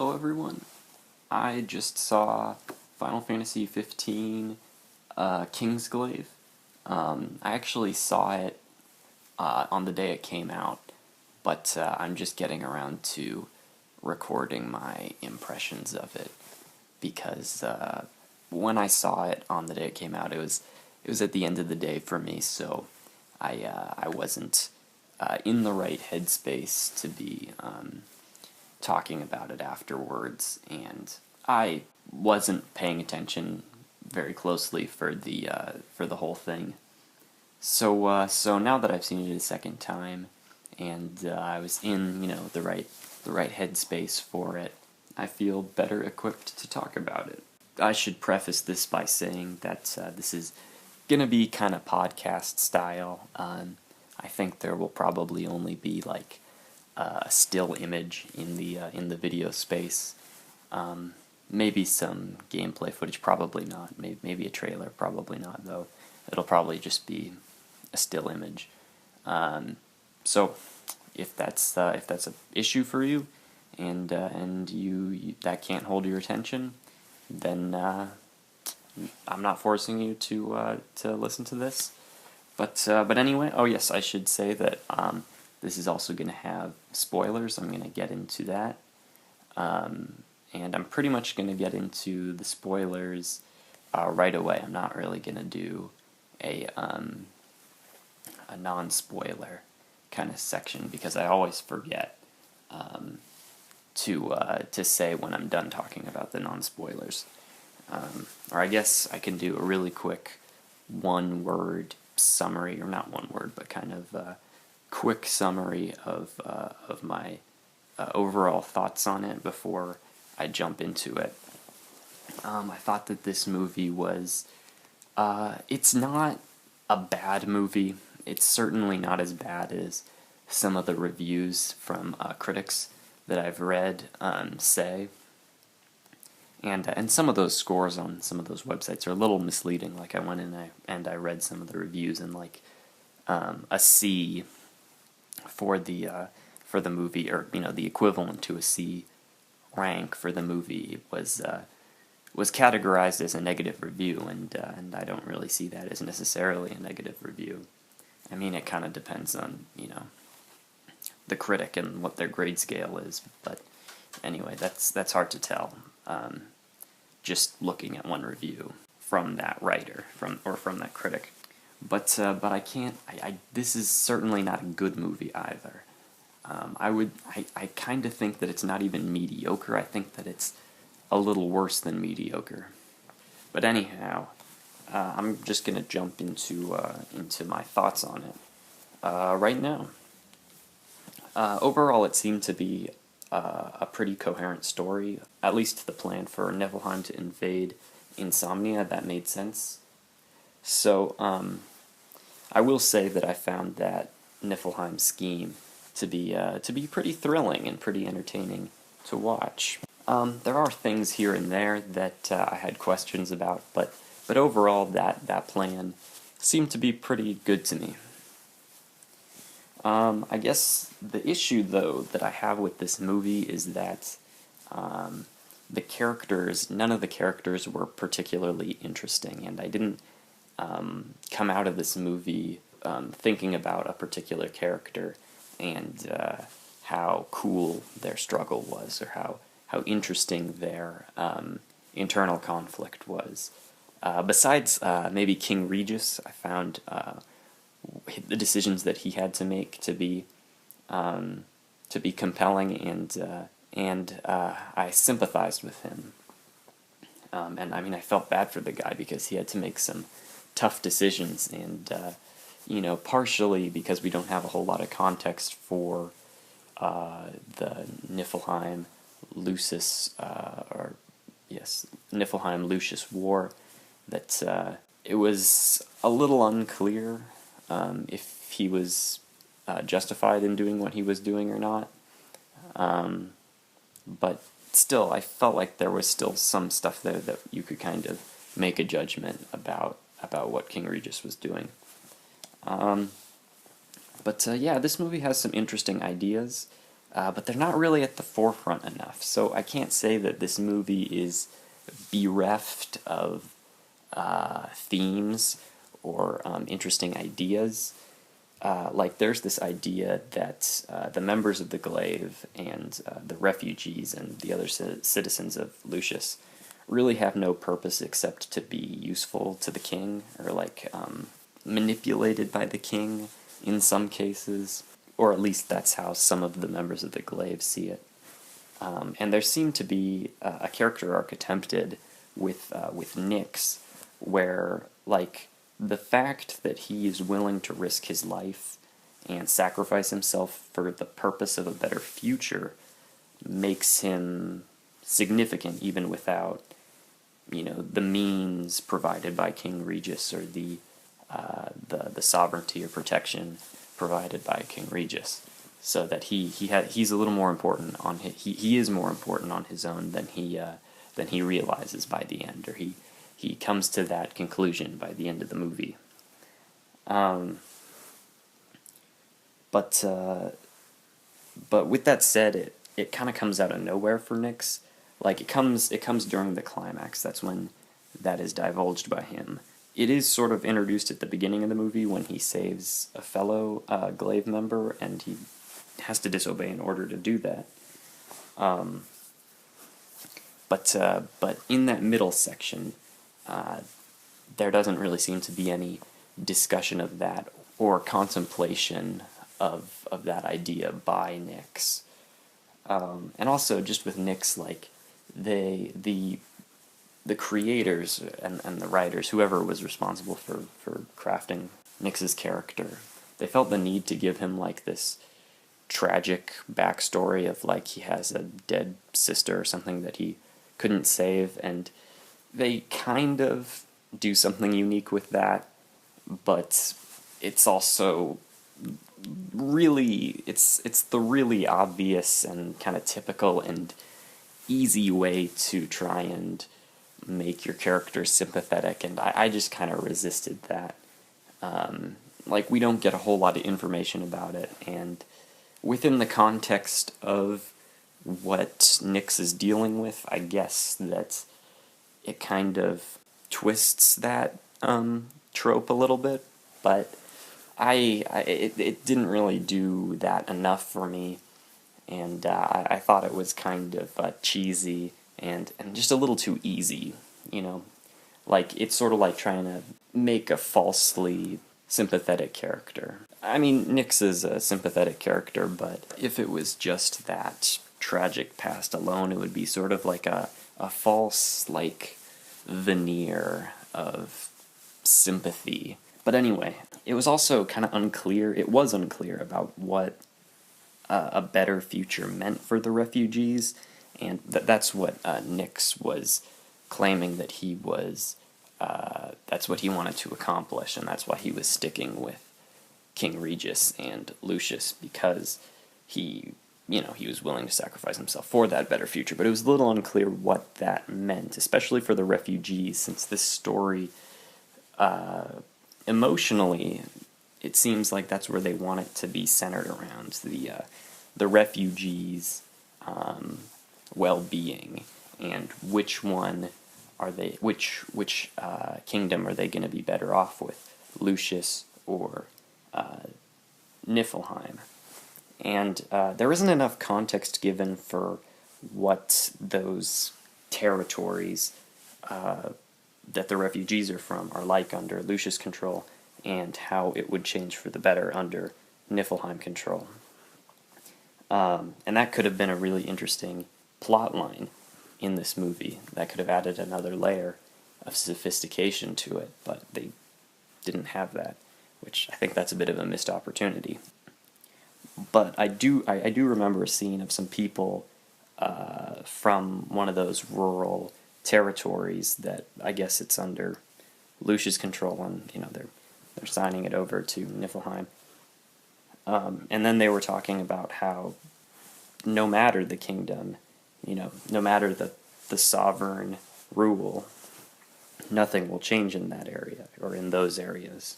Hello everyone. I just saw Final Fantasy 15 Kingsglaive. I actually saw it on the day it came out, but I'm just getting around to recording my impressions of it because when I saw it on the day it came out, it was at the end of the day for me, so I wasn't in the right headspace to be talking about it afterwards, and I wasn't paying attention very closely for the whole thing. So now that I've seen it a second time, and I was in the right headspace for it, I feel better equipped to talk about it. I should preface this by saying that this is gonna be kind of podcast style. I think there will probably only be like a still image in the video space. Maybe some gameplay footage, probably not. Maybe a trailer, probably not though. It'll probably just be a still image. So if that's an issue for you, and you that can't hold your attention, then I'm not forcing you to listen to this. But anyway, oh yes, I should say that this is also going to have spoilers. I'm going to get into that. And I'm pretty much going to get into the spoilers right away. I'm not really going to do a non-spoiler kind of section because I always forget to say when I'm done talking about the non-spoilers. Or I guess I can do a really quick one-word summary, or not one word, but kind of quick summary of my overall thoughts on it before I jump into it. I thought that this movie was, it's not a bad movie. It's certainly not as bad as some of the reviews from critics that I've read say. And some of those scores on some of those websites are a little misleading. Like I went in and I read some of the reviews, and like a C for the movie, or the equivalent to a C rank for the movie was categorized as a negative review, and I don't really see that as necessarily a negative review. I mean, it kind of depends on the critic and what their grade scale is, but anyway, that's hard to tell. Just looking at one review from that writer, from that critic. But I can't. This is certainly not a good movie either. I kind of think that it's not even mediocre. I think that it's a little worse than mediocre. But anyhow, I'm just gonna jump into my thoughts on it right now. Overall, it seemed to be a pretty coherent story, at least the plan for Niflheim to invade Insomnia. That made sense. So, I will say that I found that Niflheim scheme to be pretty thrilling and pretty entertaining to watch. There are things here and there that I had questions about, but overall that plan seemed to be pretty good to me. I guess the issue, though, that I have with this movie is that none of the characters were particularly interesting, and I didn't come out of this movie thinking about a particular character and how cool their struggle was, or how interesting their internal conflict was. Besides maybe King Regis, I found the decisions that he had to make to be compelling, and I sympathized with him. And I mean, I felt bad for the guy because he had to make some tough decisions, and partially because we don't have a whole lot of context for the Niflheim Niflheim Lucius War, that it was a little unclear if he was justified in doing what he was doing or not. But still, I felt like there was still some stuff there that you could kind of make a judgment about what King Regis was doing. But yeah, this movie has some interesting ideas. but they're not really at the forefront enough. So I can't say that this movie is bereft of themes or interesting ideas. Like there's this idea that the members of the Glaive and the refugees and the other citizens of Lucius really have no purpose except to be useful to the king, or like manipulated by the king in some cases, or at least that's how some of the members of the Glaive see it. And there seemed to be a character arc attempted with Nyx, where like the fact that he is willing to risk his life and sacrifice himself for the purpose of a better future makes him significant even without, you know, the means provided by King Regis, or the sovereignty or protection provided by King Regis. So that he's a little more important on he is more important on his own than he realizes by the end, or he comes to that conclusion by the end of the movie. But with that said, it kind of comes out of nowhere for Nyx. Like it comes during the climax. That's when that is divulged by him. It is sort of introduced at the beginning of the movie when he saves a fellow Glaive member, and he has to disobey in order to do that. But in that middle section, there doesn't really seem to be any discussion of that or contemplation of that idea by Nyx. And also, just with Nyx, like the creators and the writers, whoever was responsible for crafting Nyx's character, they felt the need to give him like this tragic backstory of like he has a dead sister or something that he couldn't save, and they kind of do something unique with that, but it's also really it's the really obvious and kind of typical and easy way to try and make your character sympathetic, and I just kind of resisted that. Like, we don't get a whole lot of information about it, and within the context of what Nyx is dealing with, I guess that it kind of twists that trope a little bit, but it didn't really do that enough for me, and I thought it was kind of cheesy and just a little too easy, you know? Like, it's sort of like trying to make a falsely sympathetic character. I mean, Nyx is a sympathetic character, but if it was just that tragic past alone, it would be sort of like a false, like, veneer of sympathy. But anyway, it was also kind of unclear, it was unclear about what a better future meant for the refugees, and that's what Nyx was claiming that he was, that's what he wanted to accomplish, and that's why he was sticking with King Regis and Lucius, because he was willing to sacrifice himself for that better future. But it was a little unclear what that meant, especially for the refugees, since this story, emotionally, it seems like that's where they want it to be centered around, the refugees' well-being, and which one are they, which kingdom are they going to be better off with, Lucius or Niflheim. And there isn't enough context given for what those territories that the refugees are from are like under Lucius control, and how it would change for the better under Niflheim control. And that could have been a really interesting plot line in this movie. That could have added another layer of sophistication to it, but they didn't have that, which I think that's a bit of a missed opportunity. But I do remember a scene of some people from one of those rural territories that I guess it's under Lucius control, and they're signing it over to Niflheim. And then they were talking about how no matter the kingdom, no matter the sovereign rule, nothing will change in that area or in those areas.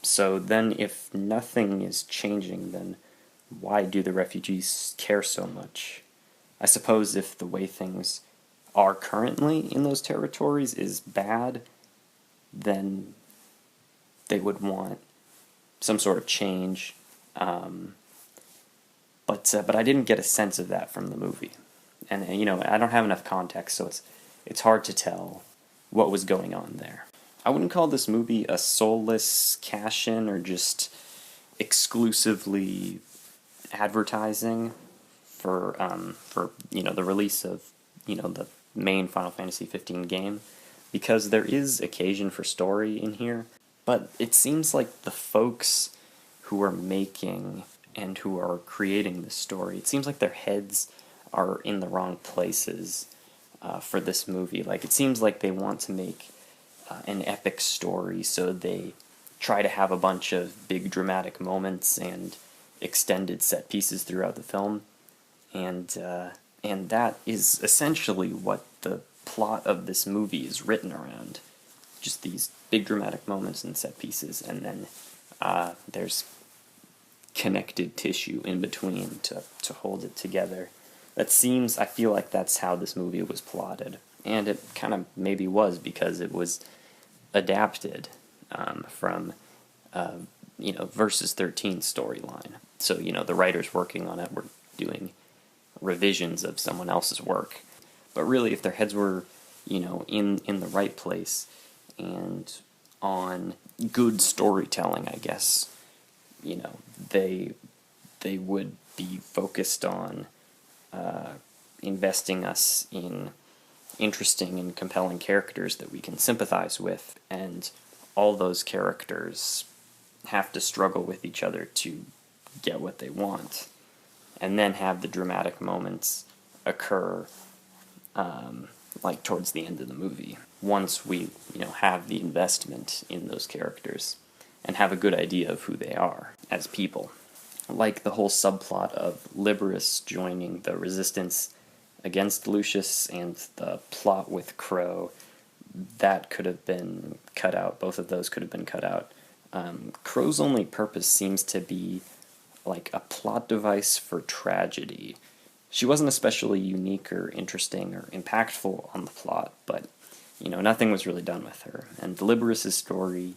So then if nothing is changing, then why do the refugees care so much? I suppose if the way things are currently in those territories is bad, then they would want some sort of change. But I didn't get a sense of that from the movie, and I don't have enough context, so it's hard to tell what was going on there. I wouldn't call this movie a soulless cash-in or just exclusively advertising for the release of the main Final Fantasy 15 game, because there is occasion for story in here, but it seems like the folks who are making and who are creating this story, it seems like their heads are in the wrong places for this movie. Like, it seems like they want to make an epic story, so they try to have a bunch of big dramatic moments and extended set pieces throughout the film, and that is essentially what the plot of this movie is written around. Just these big dramatic moments and set pieces, and then there's connected tissue in between to hold it together. I feel like that's how this movie was plotted, and it kind of maybe was, because it was adapted from Versus 13 storyline. So the writers working on it were doing revisions of someone else's work, but really, if their heads were in the right place and on good storytelling, I guess they would be focused on investing us in interesting and compelling characters that we can sympathize with, and all those characters have to struggle with each other to get what they want, and then have the dramatic moments occur like towards the end of the movie, once we have the investment in those characters and have a good idea of who they are as people. Like the whole subplot of Liberus joining the resistance against Lucius and the plot with Crow, that could have been cut out. Both of those could have been cut out. Crow's only purpose seems to be like a plot device for tragedy. She wasn't especially unique or interesting or impactful on the plot, but nothing was really done with her. And Liberus's story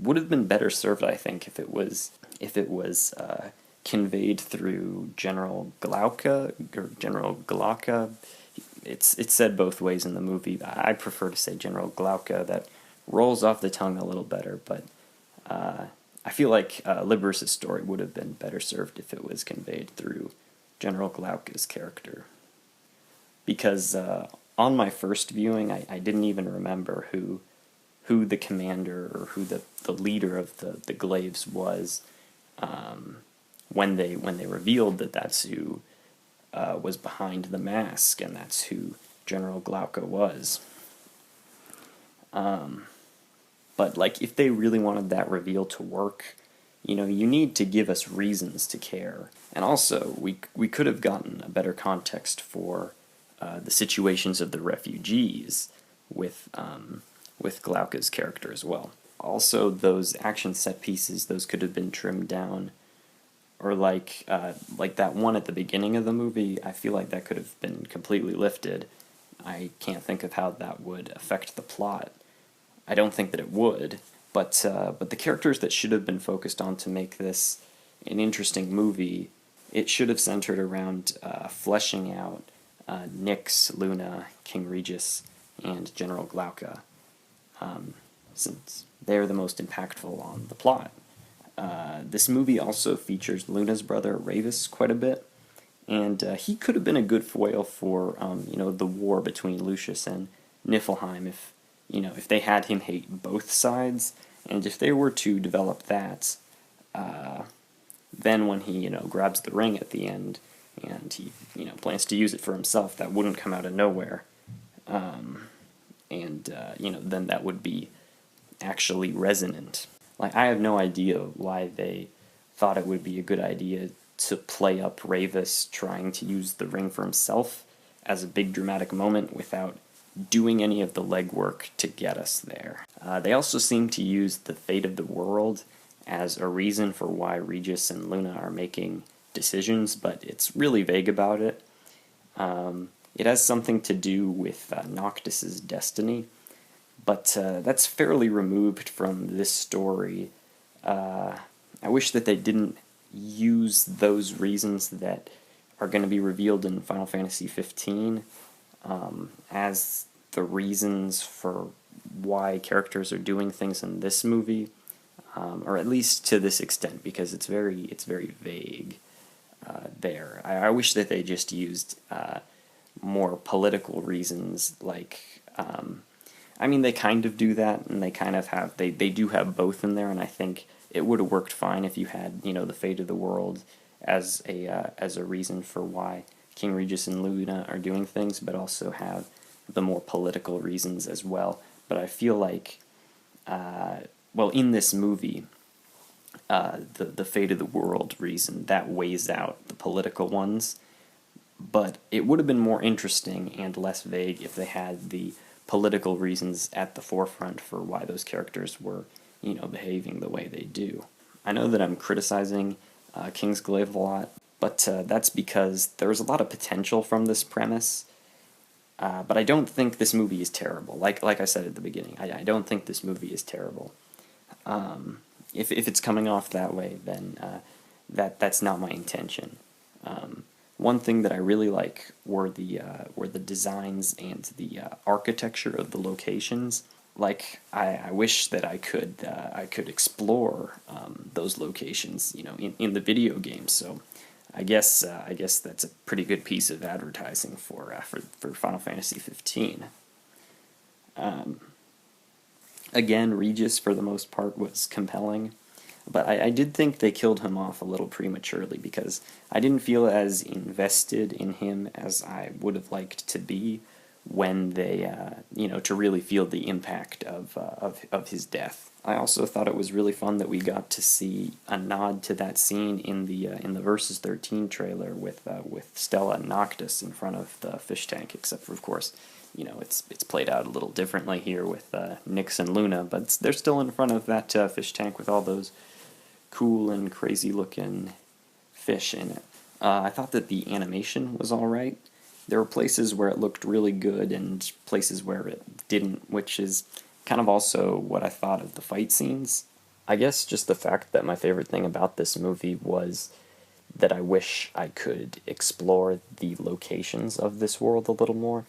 would have been better served, I think, if it was conveyed through General Glauca or General Glauca. It's said both ways in the movie. I prefer to say General Glauca. That rolls off the tongue a little better, but I feel like Liberus's story would have been better served if it was conveyed through General Glauca's character. Because on my first viewing, I didn't even remember who the commander or who the leader of the Glaives was when they revealed that that's who was behind the mask, and that's who General Glauca was. But like, if they really wanted that reveal to work, you need to give us reasons to care. And also, we could have gotten a better context for the situations of the refugees with Glauca's character as well. Also, those action set pieces, those could have been trimmed down, or like that one at the beginning of the movie. I feel like that could have been completely lifted. I can't think of how that would affect the plot. I don't think that it would, but the characters that should have been focused on to make this an interesting movie, it should have centered around fleshing out Nyx, Luna, King Regis, and General Glauca, since they're the most impactful on the plot. This movie also features Luna's brother Ravis quite a bit, and he could have been a good foil for the war between Lucius and Niflheim if they had him hate both sides, and if they were to develop that, then when he grabs the ring at the end and he plans to use it for himself, that wouldn't come out of nowhere, and then that would be actually resonant. Like, I have no idea why they thought it would be a good idea to play up Ravis trying to use the ring for himself as a big dramatic moment without doing any of the legwork to get us there. They also seem to use the fate of the world as a reason for why Regis and Luna are making decisions, but it's really vague about it. It has something to do with Noctis's destiny, but that's fairly removed from this story. I wish that they didn't use those reasons that are going to be revealed in Final Fantasy 15 as the reasons for why characters are doing things in this movie, or at least to this extent, because it's very vague there. I wish that they just used more political reasons, like, I mean, they kind of do that, and they kind of have, they do have both in there, and I think it would have worked fine if you had, you know, the fate of the world as a reason for why King Regis and Luna are doing things, but also have the more political reasons as well. But I feel like, well, in this movie, the fate of the world reason, that weighs out the political ones, but it would have been more interesting and less vague if they had the political reasons at the forefront for why those characters were, you know, behaving the way they do. I know that I'm criticizing Kingsglaive a lot, but that's because there's a lot of potential from this premise, but I don't think this movie is terrible. Like I said at the beginning, I don't think this movie is terrible. If it's coming off that way, then that's not my intention. One thing that I really like were the designs and the architecture of the locations. Like, I wish that I could explore those locations, you know, in the video game. So I guess that's a pretty good piece of advertising for Final Fantasy 15. Again, Regis for the most part was compelling, but I did think they killed him off a little prematurely, because I didn't feel as invested in him as I would have liked to be when they, you know, to really feel the impact of his death. I also thought it was really fun that we got to see a nod to that scene in the Versus 13 trailer with Stella and Noctis in front of the fish tank, except for, of course, you know, it's played out a little differently here with Nyx and Luna, but they're still in front of that fish tank with all those cool and crazy looking fish in it. I thought that the animation was alright. There were places where it looked really good and places where it didn't, which is kind of also what I thought of the fight scenes. I guess just the fact that my favorite thing about this movie was that I wish I could explore the locations of this world a little more,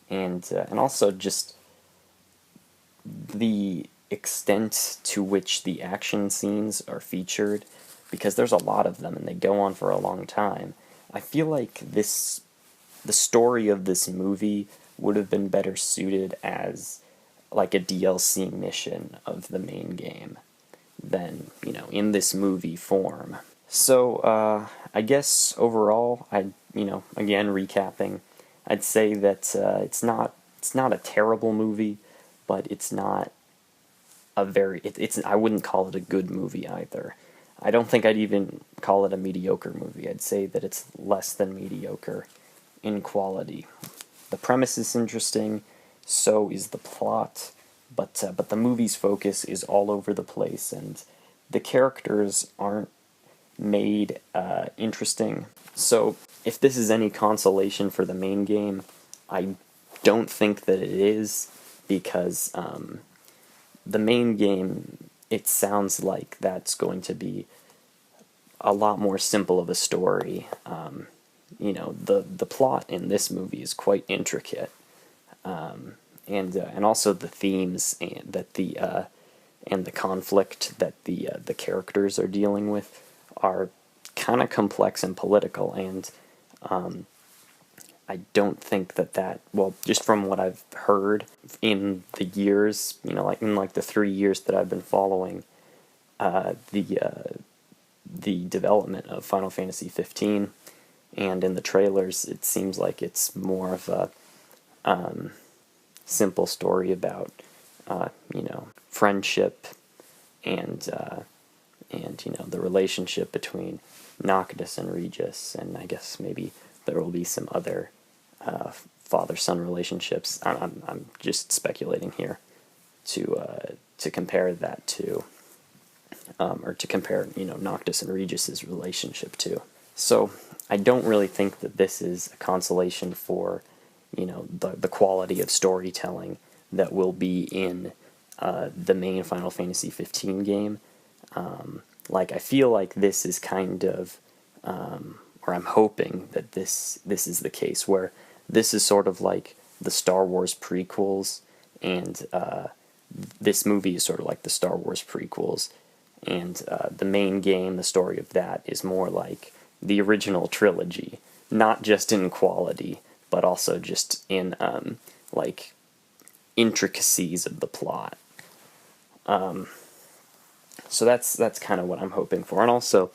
and also just the extent to which the action scenes are featured, because there's a lot of them and they go on for a long time. I feel like the story of this movie would have been better suited as like a DLC mission of the main game than, you know, in this movie form. So I guess overall, you know, again recapping, I'd say that it's not a terrible movie, but it's not a very, I wouldn't call it a good movie either. I don't think I'd even call it a mediocre movie. I'd say that it's less than mediocre in quality. The premise is interesting, so is the plot, but the movie's focus is all over the place, and the characters aren't made interesting. So if this is any consolation for the main game, I don't think that it is, because the main game, it sounds like that's going to be a lot more simple of a story. You know, the plot in this movie is quite intricate, and also the themes and the conflict that the characters are dealing with are kind of complex and political, and I don't think that, well, just from what I've heard in the years, you know, like in the 3 years that I've been following the development of Final Fantasy 15, and in the trailers, it seems like it's more of a simple story about you know, friendship and you know, the relationship between Noctis and Regis, and I guess maybe there will be some other father-son relationships. I'm just speculating here to compare that to or to compare, Noctis and Regis's relationship to. So I don't really think that this is a consolation for, the quality of storytelling that will be in the main Final Fantasy 15 game. I feel like this is kind of, or I'm hoping that this is the case, where this is sort of like the Star Wars prequels, and this movie is sort of like the Star Wars prequels, and the main game, the story of that, is more like the original trilogy, not just in quality, but also just in intricacies of the plot. So that's kind of what I'm hoping for, and also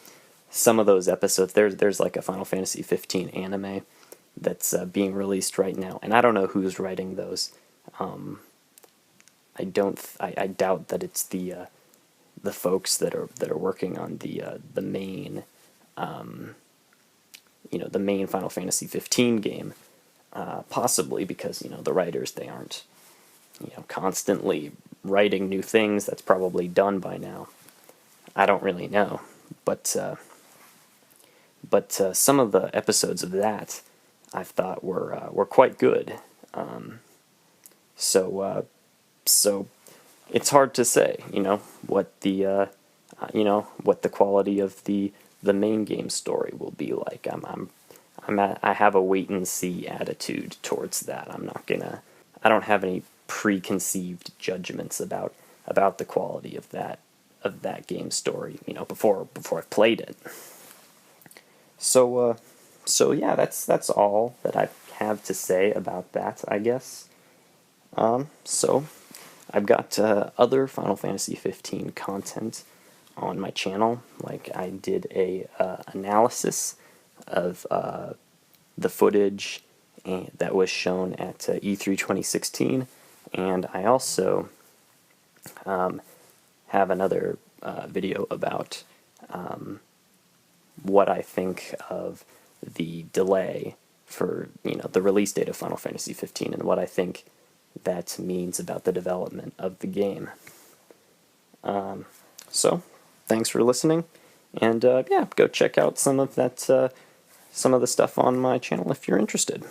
some of those episodes. There's like a Final Fantasy 15 anime that's being released right now, and I don't know who's writing those. I doubt that it's the folks that are working on the main the main Final Fantasy 15 game, possibly because the writers, they aren't constantly writing new things. That's probably done by now. I don't really know, but some of the episodes of that I've thought were quite good. So it's hard to say, what the what the quality of the main game story will be like. I have a wait and see attitude towards that. I don't have any preconceived judgments about the quality of that game story, before I've played it. So yeah, that's all that I have to say about that, I guess. So I've got other Final Fantasy 15 content on my channel. Like, I did a analysis of the footage that was shown at E3 2016, and I also have another video about what I think of the delay for the release date of Final Fantasy 15, and what I think that means about the development of the game. So thanks for listening, and yeah, go check out some of the stuff on my channel if you're interested.